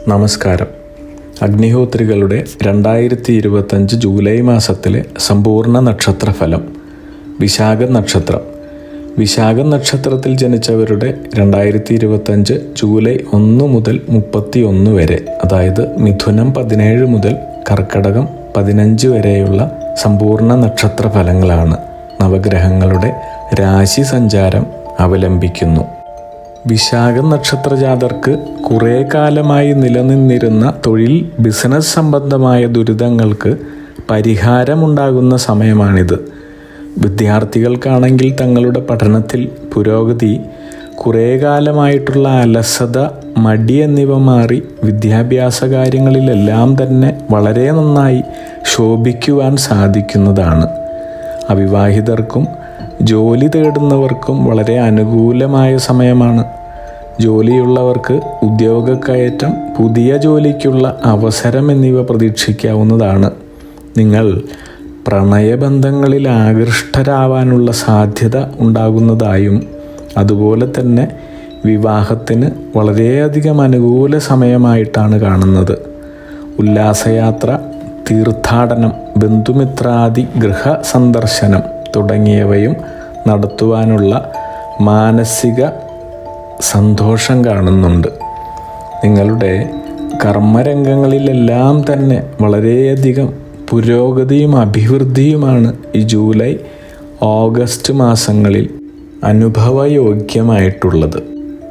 നമസ്കാരം. അഗ്നിഹോത്രികളുടെ 2025 ജൂലൈ മാസത്തിലെ സമ്പൂർണ്ണ നക്ഷത്രഫലം. വിശാഖം നക്ഷത്രം. വിശാഖം നക്ഷത്രത്തിൽ ജനിച്ചവരുടെ 2025 ജൂലൈ 1 മുതൽ 31 വരെ, അതായത് മിഥുനം 17 മുതൽ കർക്കടകം 15 വരെയുള്ള സമ്പൂർണ്ണ നക്ഷത്രഫലങ്ങളാണ് നവഗ്രഹങ്ങളുടെ രാശി സഞ്ചാരം അവലംബിക്കുന്നു. വിശാഖം നക്ഷത്രജാതർക്ക് കുറേ കാലമായി നിലനിന്നിരുന്ന തൊഴിൽ, ബിസിനസ് സംബന്ധമായ ദുരിതങ്ങൾക്ക് പരിഹാരമുണ്ടാകുന്ന സമയമാണിത്. വിദ്യാർത്ഥികൾക്കാണെങ്കിൽ തങ്ങളുടെ പഠനത്തിൽ പുരോഗതി, കുറേ കാലമായിട്ടുള്ള അലസത, മടി എന്നിവ മാറി വിദ്യാഭ്യാസ കാര്യങ്ങളിലെല്ലാം തന്നെ വളരെ നന്നായി ശോഭിക്കുവാൻ സാധിക്കുന്നതാണ്. അവിവാഹിതർക്കും ജോലി തേടുന്നവർക്കും വളരെ അനുകൂലമായ സമയമാണ്. ജോലിയുള്ളവർക്ക് ഉദ്യോഗക്കയറ്റം, പുതിയ ജോലിക്കുള്ള അവസരം എന്നിവ പ്രതീക്ഷിക്കാവുന്നതാണ്. നിങ്ങൾ പ്രണയബന്ധങ്ങളിൽ ആകൃഷ്ടരാവാനുള്ള സാധ്യത ഉണ്ടാകുന്നതായും, അതുപോലെ തന്നെ വിവാഹത്തിന് വളരെയധികം അനുകൂല സമയമായിട്ടാണ് കാണുന്നത്. ഉല്ലാസയാത്ര, തീർത്ഥാടനം, ബന്ധുമിത്രാദി ഗൃഹ സന്ദർശനം തുടങ്ങിയവയും നടത്തുവാനുള്ള മാനസിക സന്തോഷം കാണുന്നുണ്ട്. നിങ്ങളുടെ കർമ്മരംഗങ്ങളിലെല്ലാം തന്നെ വളരെയധികം പുരോഗതിയും അഭിവൃദ്ധിയുമാണ് ഈ ജൂലൈ, ഓഗസ്റ്റ് മാസങ്ങളിൽ അനുഭവയോഗ്യമായിട്ടുള്ളത്.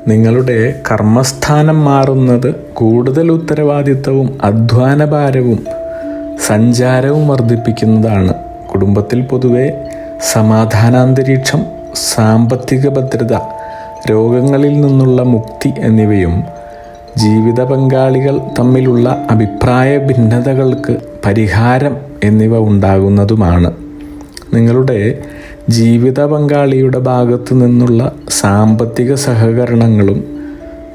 നിങ്ങളുടെ കർമ്മസ്ഥാനം മാറുന്നത് കൂടുതൽ ഉത്തരവാദിത്തവും അധ്വാനഭാരവും സഞ്ചാരവും വർദ്ധിപ്പിക്കുന്നതാണ്. കുടുംബത്തിൽ പൊതുവെ സമാധാനാന്തരീക്ഷം, സാമ്പത്തിക ഭദ്രത, രോഗങ്ങളിൽ നിന്നുള്ള മുക്തി എന്നിവയും ജീവിത പങ്കാളികൾ തമ്മിലുള്ള അഭിപ്രായ ഭിന്നതകൾക്ക് പരിഹാരം എന്നിവ ഉണ്ടാകുന്നതുമാണ്. നിങ്ങളുടെ ജീവിത പങ്കാളിയുടെ ഭാഗത്തു നിന്നുള്ള സാമ്പത്തിക സഹകരണങ്ങളും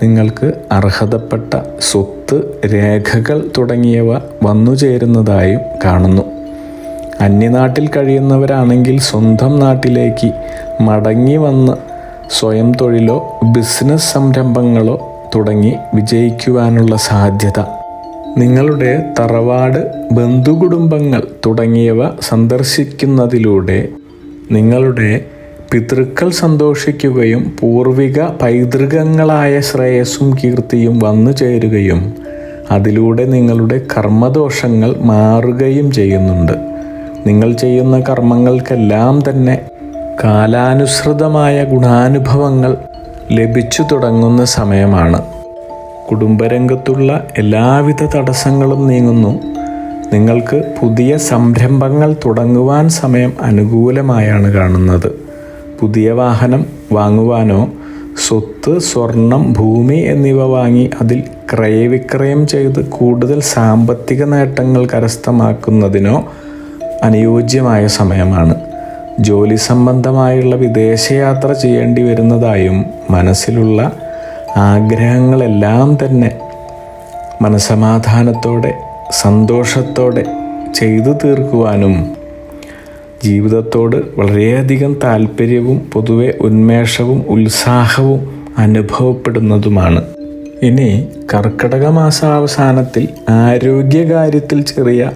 നിങ്ങൾക്ക് അർഹതപ്പെട്ട സ്വത്ത്, രേഖകൾ തുടങ്ങിയവ വന്നുചേരുന്നതായും കാണുന്നു. അന്യനാട്ടിൽ കഴിയുന്നവരാണെങ്കിൽ സ്വന്തം നാട്ടിലേക്ക് മടങ്ങി വന്ന് സ്വയം തൊഴിലോ ബിസിനസ് സംരംഭങ്ങളോ തുടങ്ങി വിജയിക്കുവാനുള്ള സാധ്യത. നിങ്ങളുടെ തറവാട്, ബന്ധുകുടുംബങ്ങൾ തുടങ്ങിയവ സന്ദർശിക്കുന്നതിലൂടെ നിങ്ങളുടെ പിതൃക്കൾ സന്തോഷിക്കുകയും പൂർവിക പൈതൃകങ്ങളായ ശ്രേയസ്സും കീർത്തിയും വന്നു ചേരുകയും അതിലൂടെ നിങ്ങളുടെ കർമ്മദോഷങ്ങൾ മാറുകയും ചെയ്യുന്നുണ്ട്. നിങ്ങൾ ചെയ്യുന്ന കർമ്മങ്ങൾക്കെല്ലാം തന്നെ കാലാനുസൃതമായ ഗുണാനുഭവങ്ങൾ ലഭിച്ചു തുടങ്ങുന്ന സമയമാണ്. കുടുംബരംഗത്തുള്ള എല്ലാവിധ തടസ്സങ്ങളും നീങ്ങുന്നു. നിങ്ങൾക്ക് പുതിയ സംരംഭങ്ങൾ തുടങ്ങുവാൻ സമയം അനുകൂലമായാണ് കാണുന്നത്. പുതിയ വാഹനം വാങ്ങുവാനോ, സ്വത്ത്, സ്വർണം, ഭൂമി എന്നിവ വാങ്ങി അതിൽ ക്രയവിക്രയം ചെയ്ത് കൂടുതൽ സാമ്പത്തിക നേട്ടങ്ങൾ കരസ്ഥമാക്കുന്നതിനോ അനുയോജ്യമായ സമയമാണ്. ജോലി സംബന്ധമായുള്ള വിദേശയാത്ര ചെയ്യേണ്ടി വരുന്നതായും, മനസ്സിലുള്ള ആഗ്രഹങ്ങളെല്ലാം തന്നെ മനസമാധാനത്തോടെ സന്തോഷത്തോടെ ചെയ്തു തീർക്കുവാനും ജീവിതത്തോട് വളരെയധികം താല്പര്യവും പൊതുവെ ഉന്മേഷവും ഉത്സാഹവും അനുഭവപ്പെടുന്നതുമാണ്. ഇനി കർക്കടക മാസാവസാനത്തിൽ ആരോഗ്യകാര്യത്തിൽ ചെറിയ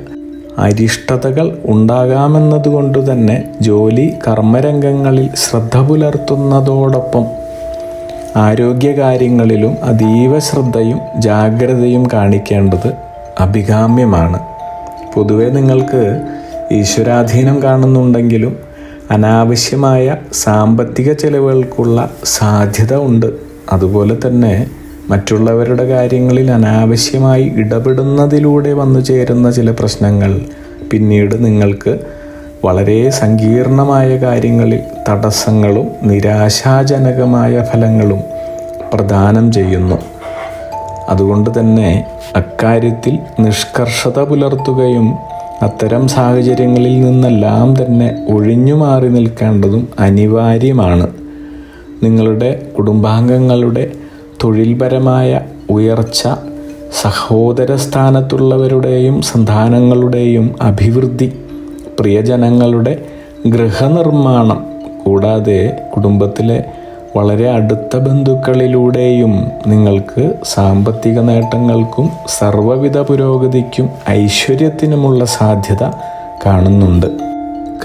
അരിഷ്ടതകൾ ഉണ്ടാകാമെന്നതുകൊണ്ട് തന്നെ ജോലി, കർമ്മരംഗങ്ങളിൽ ശ്രദ്ധ പുലർത്തുന്നതോടൊപ്പം ആരോഗ്യകാര്യങ്ങളിലും അതീവ ശ്രദ്ധയും ജാഗ്രതയും കാണിക്കേണ്ടത് അഭികാമ്യമാണ്. പൊതുവെ നിങ്ങൾക്ക് ഈശ്വരാധീനം കാണുന്നുണ്ടെങ്കിലും അനാവശ്യമായ സാമ്പത്തിക ചെലവുകൾക്കുള്ള സാധ്യത ഉണ്ട്. അതുപോലെ തന്നെ മറ്റുള്ളവരുടെ കാര്യങ്ങളിൽ അനാവശ്യമായി ഇടപെടുന്നതിലൂടെ വന്നു ചേരുന്ന ചില പ്രശ്നങ്ങൾ പിന്നീട് നിങ്ങൾക്ക് വളരെ സങ്കീർണമായ കാര്യങ്ങളിൽ തടസ്സങ്ങളും നിരാശാജനകമായ ഫലങ്ങളും പ്രദാനം ചെയ്യുന്നു. അതുകൊണ്ട് തന്നെ അക്കാര്യത്തിൽ നിഷ്കർഷത പുലർത്തുകയും അത്തരം സാഹചര്യങ്ങളിൽ നിന്നെല്ലാം തന്നെ ഒഴിഞ്ഞു മാറി നിൽക്കേണ്ടതും അനിവാര്യമാണ്. നിങ്ങളുടെ കുടുംബാംഗങ്ങളുടെ തൊഴിൽപരമായ ഉയർച്ച, സഹോദര സ്ഥാനത്തുള്ളവരുടെയും സന്താനങ്ങളുടെയും അഭിവൃദ്ധി, പ്രിയജനങ്ങളുടെ ഗൃഹനിർമ്മാണം, കൂടാതെ കുടുംബത്തിലെ വളരെ അടുത്ത ബന്ധുക്കളിലൂടെയും നിങ്ങൾക്ക് സാമ്പത്തിക നേട്ടങ്ങൾക്കും സർവ്വവിധ പുരോഗതിക്കും ഐശ്വര്യത്തിനുമുള്ള സാധ്യത കാണുന്നുണ്ട്.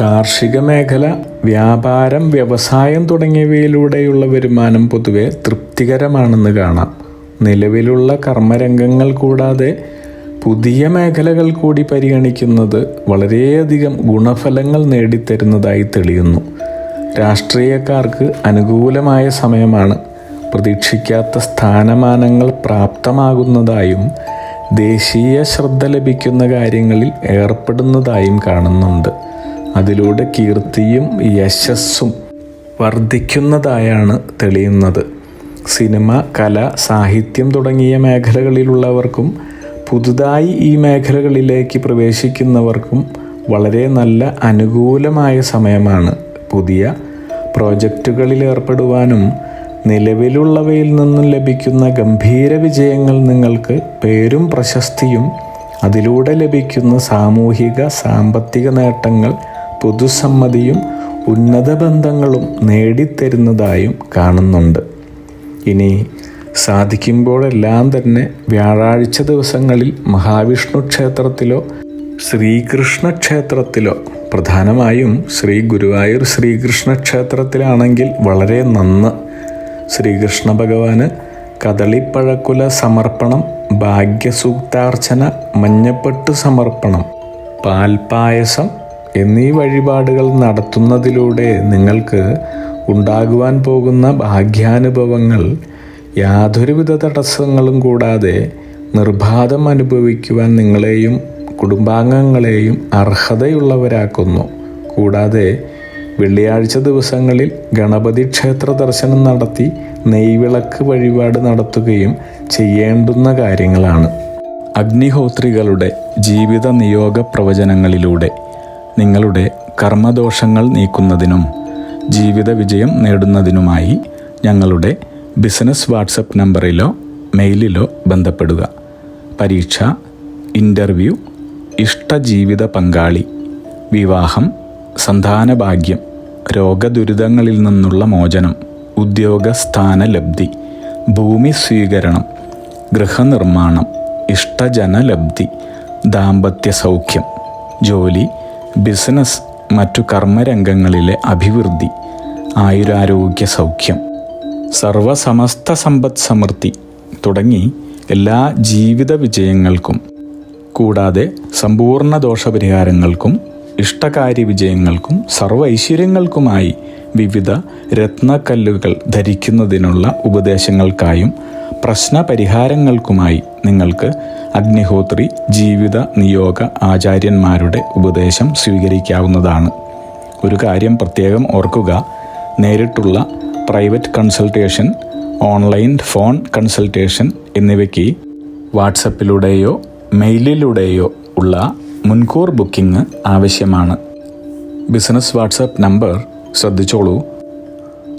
കാർഷിക മേഖല, വ്യാപാരം, വ്യവസായം തുടങ്ങിയവയിലൂടെയുള്ള വരുമാനം പൊതുവെ തൃപ്തികരമാണെന്ന് കാണാം. നിലവിലുള്ള കർമ്മരംഗങ്ങൾ കൂടാതെ പുതിയ മേഖലകൾ കൂടി പരിഗണിക്കുന്നത് വളരെയധികം ഗുണഫലങ്ങൾ നേടിത്തരുന്നതായി തെളിയുന്നു. രാഷ്ട്രീയക്കാർക്ക് അനുകൂലമായ സമയമാണ്. പ്രതീക്ഷിക്കാത്ത സ്ഥാനമാനങ്ങൾ പ്രാപ്തമാകുന്നതായും ദേശീയ ശ്രദ്ധ ലഭിക്കുന്ന കാര്യങ്ങളിൽ ഏർപ്പെടുന്നതായും കാണുന്നുണ്ട്. അതിലൂടെ കീർത്തിയും യശസ്സും വർദ്ധിക്കുന്നതായാണ് തെളിയുന്നത്. സിനിമ, കല, സാഹിത്യം തുടങ്ങിയ മേഖലകളിലുള്ളവർക്കും പുതുതായി ഈ മേഖലകളിലേക്ക് പ്രവേശിക്കുന്നവർക്കും വളരെ നല്ല അനുകൂലമായ സമയമാണ്. പുതിയ പ്രോജക്റ്റുകളിൽ ഏർപ്പെടുവാനും നിലവിലുള്ളവയിൽ നിന്നും ലഭിക്കുന്ന ഗംഭീര വിജയങ്ങൾ നിങ്ങൾക്ക് പേരും പ്രശസ്തിയും അതിലൂടെ ലഭിക്കുന്ന സാമൂഹിക സാമ്പത്തിക നേട്ടങ്ങൾ പൊതുസമ്മതിയും ഉന്നത ബന്ധങ്ങളും നേടിത്തരുന്നതായും കാണുന്നുണ്ട്. ഇനി സാധിക്കുമ്പോഴെല്ലാം തന്നെ വ്യാഴാഴ്ച ദിവസങ്ങളിൽ മഹാവിഷ്ണു ക്ഷേത്രത്തിലോ ശ്രീകൃഷ്ണ ക്ഷേത്രത്തിലോ, പ്രധാനമായും ശ്രീ ഗുരുവായൂർ ശ്രീകൃഷ്ണ ക്ഷേത്രത്തിലാണെങ്കിൽ വളരെ നന്ന്, ശ്രീകൃഷ്ണ ഭഗവാന് കദളിപ്പഴക്കുല സമർപ്പണം, ഭാഗ്യസൂക്താർച്ചന, മഞ്ഞപ്പെട്ട് സമർപ്പണം, പാൽപ്പായസം എന്നീ വഴിപാടുകൾ നടത്തുന്നതിലൂടെ നിങ്ങൾക്ക് ഉണ്ടാകുവാൻ പോകുന്ന ഭാഗ്യാനുഭവങ്ങൾ യാതൊരുവിധ തടസ്സങ്ങളും കൂടാതെ നിർബാധം അനുഭവിക്കുവാൻ നിങ്ങളെയും കുടുംബാംഗങ്ങളെയും അർഹതയുള്ളവരാക്കുന്നു. കൂടാതെ വെള്ളിയാഴ്ച ദിവസങ്ങളിൽ ഗണപതി ക്ഷേത്ര ദർശനം നടത്തി നെയ്വിളക്ക് വഴിപാട് നടത്തുകയും ചെയ്യേണ്ടുന്ന കാര്യങ്ങളാണ്. അഗ്നിഹോത്രികളുടെ ജീവിത നിയോഗ പ്രവചനങ്ങളിലൂടെ നിങ്ങളുടെ കർമ്മദോഷങ്ങൾ നീക്കുന്നതിനും ജീവിത വിജയം നേടുന്നതിനുമായി ഞങ്ങളുടെ ബിസിനസ് വാട്സപ്പ് നമ്പറിലോ മെയിലിലോ ബന്ധപ്പെടുക. പരീക്ഷ, ഇൻ്റർവ്യൂ, ഇഷ്ടജീവിത പങ്കാളി, വിവാഹം, സന്താനഭാഗ്യം, രോഗദുരിതങ്ങളിൽ നിന്നുള്ള മോചനം, ഉദ്യോഗസ്ഥാന ലബ്ധി, ഭൂമി സ്വീകരണം, ഗൃഹനിർമ്മാണം, ഇഷ്ടജനലബ്ധി, ദാമ്പത്യ സൗഖ്യം, ജോലി, ബിസിനസ്, മറ്റു കർമ്മരംഗങ്ങളിലെ അഭിവൃദ്ധി, ആയുരാരോഗ്യ സൗഖ്യം, സർവസമസ്ത സമ്പദ് സമൃദ്ധി തുടങ്ങി എല്ലാ ജീവിത വിജയങ്ങൾക്കും കൂടാതെ സമ്പൂർണ്ണ ദോഷപരിഹാരങ്ങൾക്കും ഇഷ്ടകാര്യ വിജയങ്ങൾക്കും സർവ്വ ഐശ്വര്യങ്ങൾക്കുമായി വിവിധ രത്നക്കല്ലുകൾ ധരിക്കുന്നതിനുള്ള ഉപദേശങ്ങൾക്കായും പ്രശ്നപരിഹാരങ്ങൾക്കുമായി നിങ്ങൾക്ക് അഗ്നിഹോത്രി ജീവിത നിയോഗ ആചാര്യന്മാരുടെ ഉപദേശം സ്വീകരിക്കാവുന്നതാണ്. ഒരു കാര്യം പ്രത്യേകം ഓർക്കുക, നേരിട്ടുള്ള private consultation, online phone consultation എന്നിവയ്ക്ക് വാട്സപ്പിലൂടെയോ മെയിലിലൂടെയോ ഉള്ള മുൻകൂർ ബുക്കിംഗ് ആവശ്യമാണ്. ബിസിനസ് വാട്സപ്പ് നമ്പർ ശ്രദ്ധിച്ചോളൂ: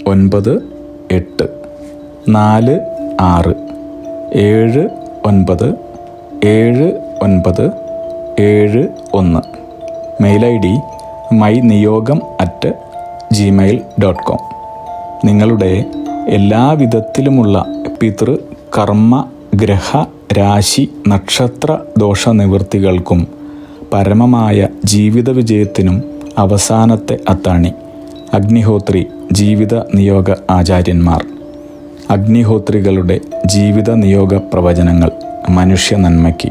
9846797971. Mail ID myniyogam@gmail.com. നിങ്ങളുടെ എല്ലാ വിധത്തിലുമുള്ള പിതൃ, കർമ്മ, ഗ്രഹ, രാശി, നക്ഷത്ര ദോഷനിവൃത്തികൾക്കും പരമമായ ജീവിത വിജയത്തിനും അവസാനത്തെ അത്താണി അഗ്നിഹോത്രി ജീവിത നിയോഗ ആചാര്യന്മാർ. അഗ്നിഹോത്രികളുടെ ജീവിത നിയോഗ പ്രവചനങ്ങൾ മനുഷ്യ നന്മയ്ക്ക്.